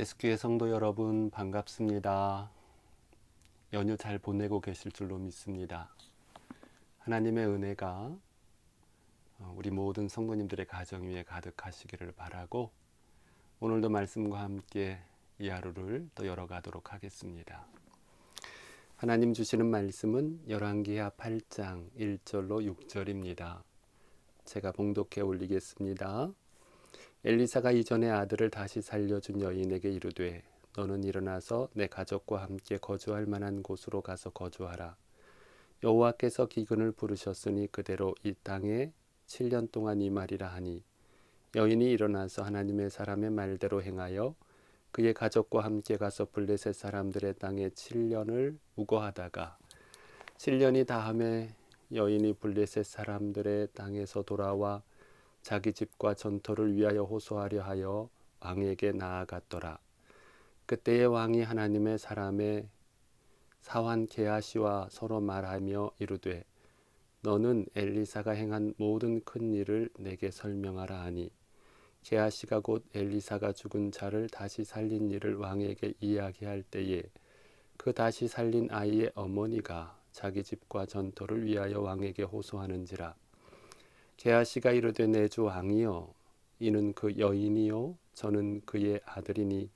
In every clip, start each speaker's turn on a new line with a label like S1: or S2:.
S1: SQ의 성도 여러분 반갑습니다. 연휴 잘 보내고 계실 줄로 믿습니다. 하나님의 은혜가 우리 모든 성도님들의 가정 위에 가득하시기를 바라고 오늘도 말씀과 함께 이 하루를 또 열어가도록 하겠습니다. 하나님 주시는 말씀은 열왕기하 8장 1절로 6절입니다. 제가 봉독해 올리겠습니다. 엘리사가 이전에 아들을 다시 살려준 여인에게 이르되 너는 일어나서 내 가족과 함께 거주할 만한 곳으로 가서 거주하라. 여호와께서 기근을 부르셨으니 그대로 이 땅에 7년 동안 임하리라 하니 여인이 일어나서 하나님의 사람의 말대로 행하여 그의 가족과 함께 가서 블레셋 사람들의 땅에 7년을 우거하다가 7년이 다음에 여인이 블레셋 사람들의 땅에서 돌아와 자기 집과 전토를 위하여 호소하려 하여 왕에게 나아갔더라. 그때의 왕이 하나님의 사람의 사환 게하시와 서로 말하며 이르되 너는 엘리사가 행한 모든 큰 일을 내게 설명하라 하니 게하시가 곧 엘리사가 죽은 자를 다시 살린 일을 왕에게 이야기할 때에 그 다시 살린 아이의 어머니가 자기 집과 전토를 위하여 왕에게 호소하는지라. 게하시가 이르되 내 주 왕이여 이는 그 여인이요 저는 그의 아들이니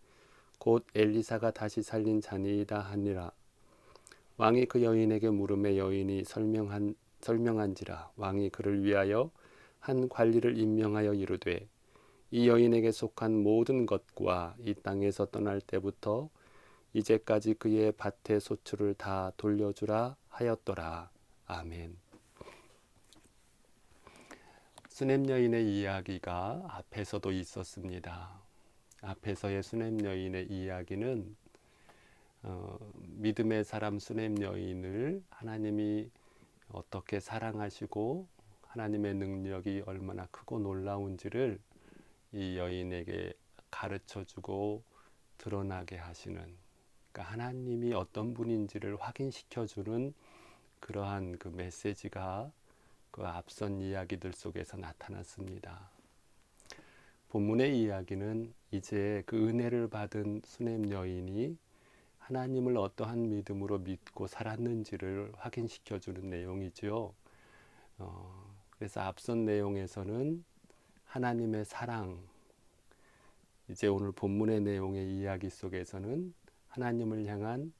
S1: 곧 엘리사가 다시 살린 자니이다 하니라. 왕이 그 여인에게 물음에 여인이 설명한지라. 왕이 그를 위하여 한 관리를 임명하여 이르되 이 여인에게 속한 모든 것과 이 땅에서 떠날 때부터 이제까지 그의 밭의 소출을 다 돌려주라 하였더라. 아멘. 수넴 여인의 이야기가 앞에서도 있었습니다. 앞에서의 수넴 여인의 이야기는 믿음의 사람 수넴 여인을 하나님이 어떻게 사랑하시고 하나님의 능력이 얼마나 크고 놀라운지를 이 여인에게 가르쳐주고 드러나게 하시는, 그러니까 하나님이 어떤 분인지를 확인시켜주는 그러한 그 메시지가 그 앞선 이야기들 속에서 나타났습니다. 본문의 이야기는 이제 그 은혜를 받은 수넴 여인이 하나님을 어떠한 믿음으로 믿고 살았는지를 확인시켜주는 내용이죠. 그래서 앞선 내용에서는 하나님의 사랑, 이제 오늘 본문의 내용의 이야기 속에서는 하나님을 향한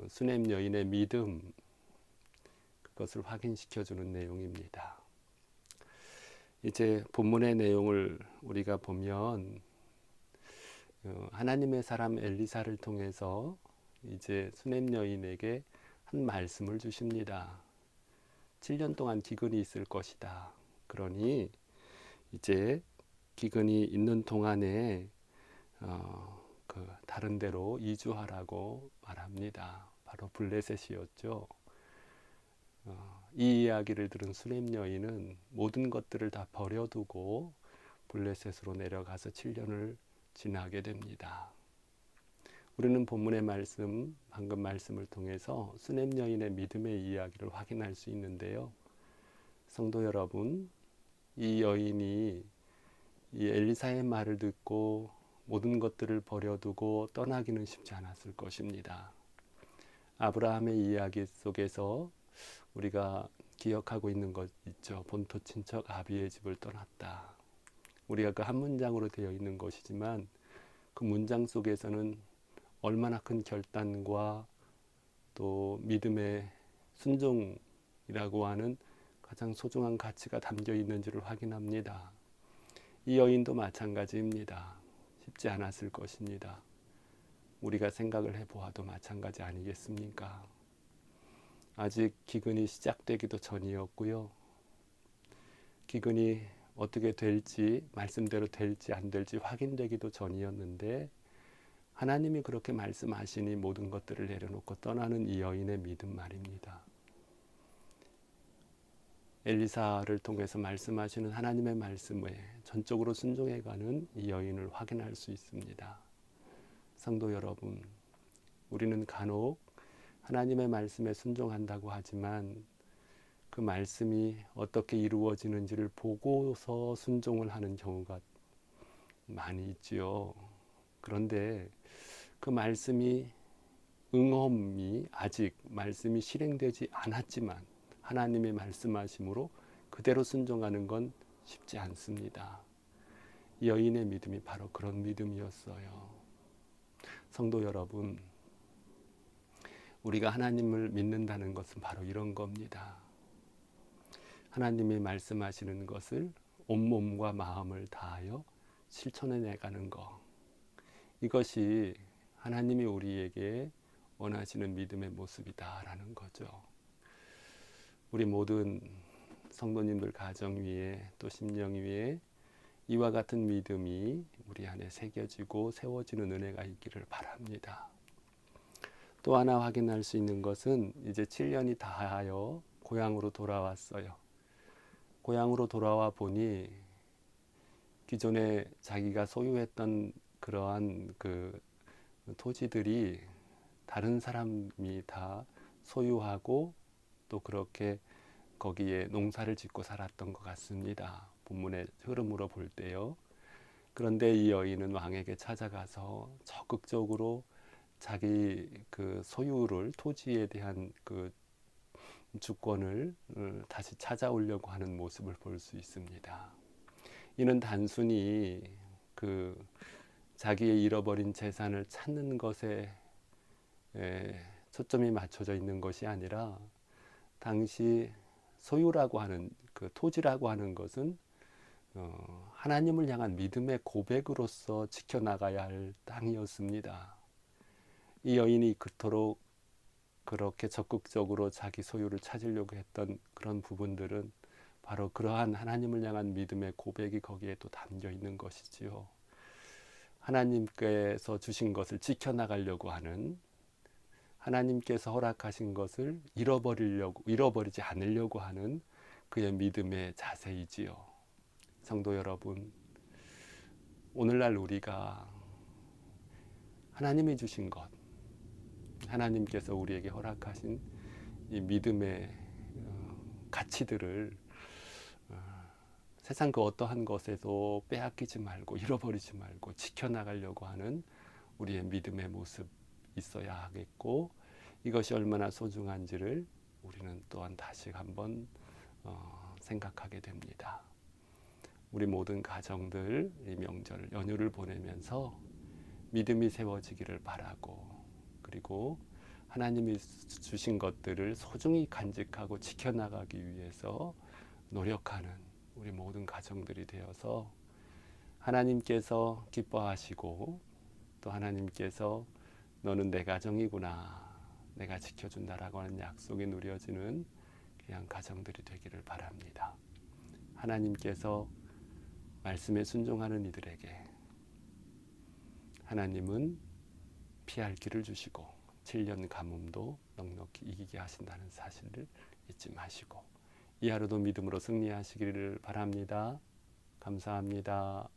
S1: 수넴 여인의 믿음, 그것을 확인시켜주는 내용입니다. 이제 본문의 내용을 우리가 보면 하나님의 사람 엘리사를 통해서 이제 수넴 여인에게 한 말씀을 주십니다. 7년 동안 기근이 있을 것이다. 그러니 이제 기근이 있는 동안에 다른 데로 이주하라고 말합니다. 바로 블레셋이었죠. 이 이야기를 들은 수넴 여인은 모든 것들을 다 버려두고 블레셋으로 내려가서 7년을 지나게 됩니다. 우리는 본문의 말씀, 방금 말씀을 통해서 수넴 여인의 믿음의 이야기를 확인할 수 있는데요. 성도 여러분, 이 여인이 이 엘리사의 말을 듣고 모든 것들을 버려두고 떠나기는 쉽지 않았을 것입니다. 아브라함의 이야기 속에서 우리가 기억하고 있는 것 있죠. 본토 친척 아비의 집을 떠났다. 우리가 그 한 문장으로 되어 있는 것이지만 그 문장 속에서는 얼마나 큰 결단과 또 믿음의 순종이라고 하는 가장 소중한 가치가 담겨 있는지를 확인합니다. 이 여인도 마찬가지입니다. 쉽지 않았을 것입니다. 우리가 생각을 해보아도 마찬가지 아니겠습니까? 아직 기근이 시작되기도 전이었고요. 기근이 어떻게 될지, 말씀대로 될지 안 될지 확인되기도 전이었는데 하나님이 그렇게 말씀하시니 모든 것들을 내려놓고 떠나는 이 여인의 믿음 말입니다. 엘리사를 통해서 말씀하시는 하나님의 말씀에 전적으로 순종해가는 이 여인을 확인할 수 있습니다. 성도 여러분, 우리는 간혹 하나님의 말씀에 순종한다고 하지만 그 말씀이 어떻게 이루어지는지를 보고서 순종을 하는 경우가 많이 있지요. 그런데 그 말씀이 응엄이 아직 말씀이 실행되지 않았지만 하나님의 말씀하심으로 그대로 순종하는 건 쉽지 않습니다. 이 여인의 믿음이 바로 그런 믿음이었어요. 성도 여러분, 우리가 하나님을 믿는다는 것은 바로 이런 겁니다. 하나님이 말씀하시는 것을 온몸과 마음을 다하여 실천해 내가는 것. 이것이 하나님이 우리에게 원하시는 믿음의 모습이다라는 거죠. 우리 모든 성도님들 가정 위에 또 심령 위에 이와 같은 믿음이 우리 안에 새겨지고 세워지는 은혜가 있기를 바랍니다. 또 하나 확인할 수 있는 것은 이제 7년이 다하여 고향으로 돌아왔어요. 고향으로 돌아와 보니 기존에 자기가 소유했던 그러한 그 토지들이 다른 사람이 다 소유하고 또 그렇게 거기에 농사를 짓고 살았던 것 같습니다. 본문의 흐름으로 볼 때요. 그런데 이 여인은 왕에게 찾아가서 적극적으로 자기 그 소유를 토지에 대한 그 주권을 다시 찾아오려고 하는 모습을 볼 수 있습니다. 이는 단순히 그 자기의 잃어버린 재산을 찾는 것에 초점이 맞춰져 있는 것이 아니라 당시 소유라고 하는 그 토지라고 하는 것은 하나님을 향한 믿음의 고백으로서 지켜나가야 할 땅이었습니다. 이 여인이 그토록 그렇게 적극적으로 자기 소유를 찾으려고 했던 그런 부분들은 바로 그러한 하나님을 향한 믿음의 고백이 거기에 또 담겨 있는 것이지요. 하나님께서 주신 것을 지켜나가려고 하는, 하나님께서 허락하신 것을 잃어버리지 않으려고 하는 그의 믿음의 자세이지요. 성도 여러분, 오늘날 우리가 하나님이 주신 것, 하나님께서 우리에게 허락하신 이 믿음의 가치들을 세상 그 어떠한 것에도 빼앗기지 말고 잃어버리지 말고 지켜나가려고 하는 우리의 믿음의 모습 있어야 하겠고, 이것이 얼마나 소중한지를 우리는 또한 다시 한번 생각하게 됩니다. 우리 모든 가정들 이 명절 연휴를 보내면서 믿음이 세워지기를 바라고, 그리고 하나님이 주신 것들을 소중히 간직하고 지켜나가기 위해서 노력하는 우리 모든 가정들이 되어서 하나님께서 기뻐하시고 또 하나님께서 너는 내 가정이구나, 내가 지켜준다라고 하는 약속이 누려지는 그냥 가정들이 되기를 바랍니다. 하나님께서 말씀에 순종하는 이들에게 하나님은 피할 길을 주시고 7년 가뭄도 넉넉히 이기게 하신다는 사실을 잊지 마시고 이 하루도 믿음으로 승리하시기를 바랍니다. 감사합니다.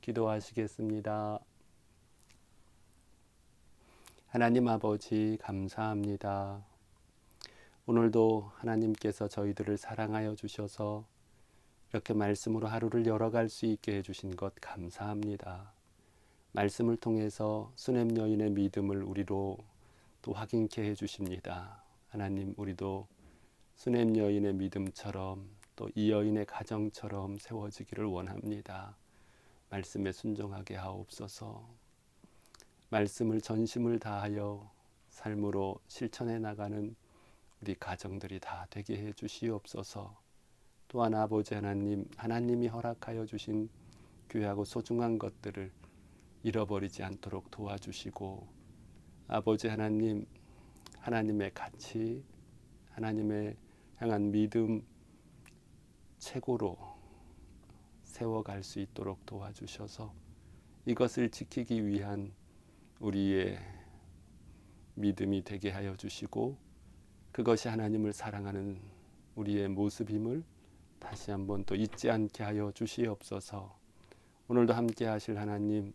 S1: 기도하시겠습니다. 하나님 아버지 감사합니다. 오늘도 하나님께서 저희들을 사랑하여 주셔서 이렇게 말씀으로 하루를 열어갈 수 있게 해주신 것 감사합니다. 말씀을 통해서 수냄 여인의 믿음을 우리로 또 확인케 해주십니다. 하나님, 우리도 수냄 여인의 믿음처럼 또 이 여인의 가정처럼 세워지기를 원합니다. 말씀에 순종하게 하옵소서. 말씀을 전심을 다하여 삶으로 실천해 나가는 우리 가정들이 다 되게 해 주시옵소서. 또한 아버지 하나님, 하나님이 허락하여 주신 귀하고 소중한 것들을 잃어버리지 않도록 도와주시고, 아버지 하나님, 하나님의 가치, 하나님의 향한 믿음 최고로 세워갈 수 있도록 도와주셔서 이것을 지키기 위한 우리의 믿음이 되게 하여 주시고, 그것이 하나님을 사랑하는 우리의 모습임을 다시 한번 또 잊지 않게 하여 주시옵소서. 오늘도 함께 하실 하나님,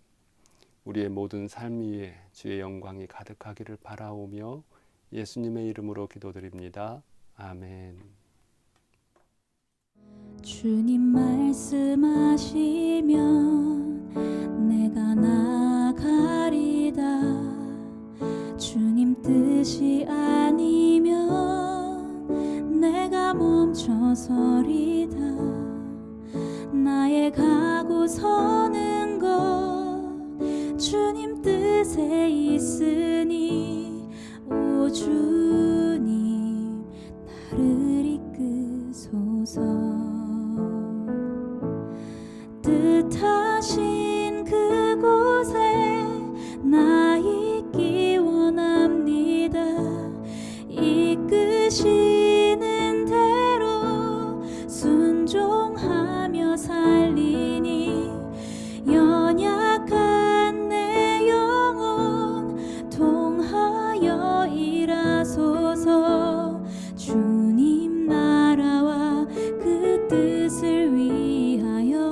S1: 우리의 모든 삶 위에 주의 영광이 가득하기를 바라오며 예수님의 이름으로 기도드립니다. 아멘.
S2: 주님 말씀하시면 내가 나가 일어서리다. 나의 가고 서는 것 주님 뜻에 있으니 오 주님 나를 이끄소서. 뜻하신 그곳에 나 있기 원합니다. 이끄시는 대로 순종하며 살리니 연약한 내 영혼 통하여 일하소서. 주님 나라와 그 뜻을 위하여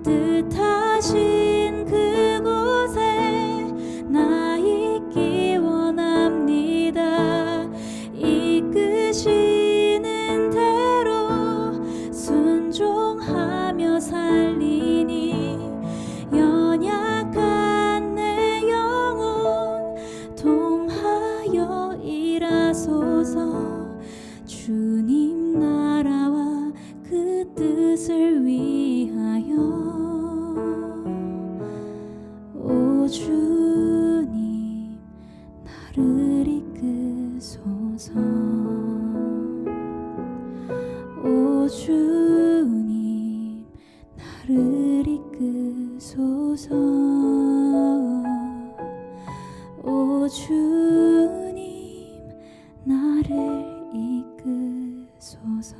S2: 뜻하신 그곳에 나 있기 원합니다. 이끄시는 대로 순종하며 살리니 연약한 내 영혼 통하여 일하소서. 주님 나라와 그 뜻을 위하여 오 주님 나를 이끄소서. 오 주님 나를 이끄소서. 오 주님 나를 이끄소서.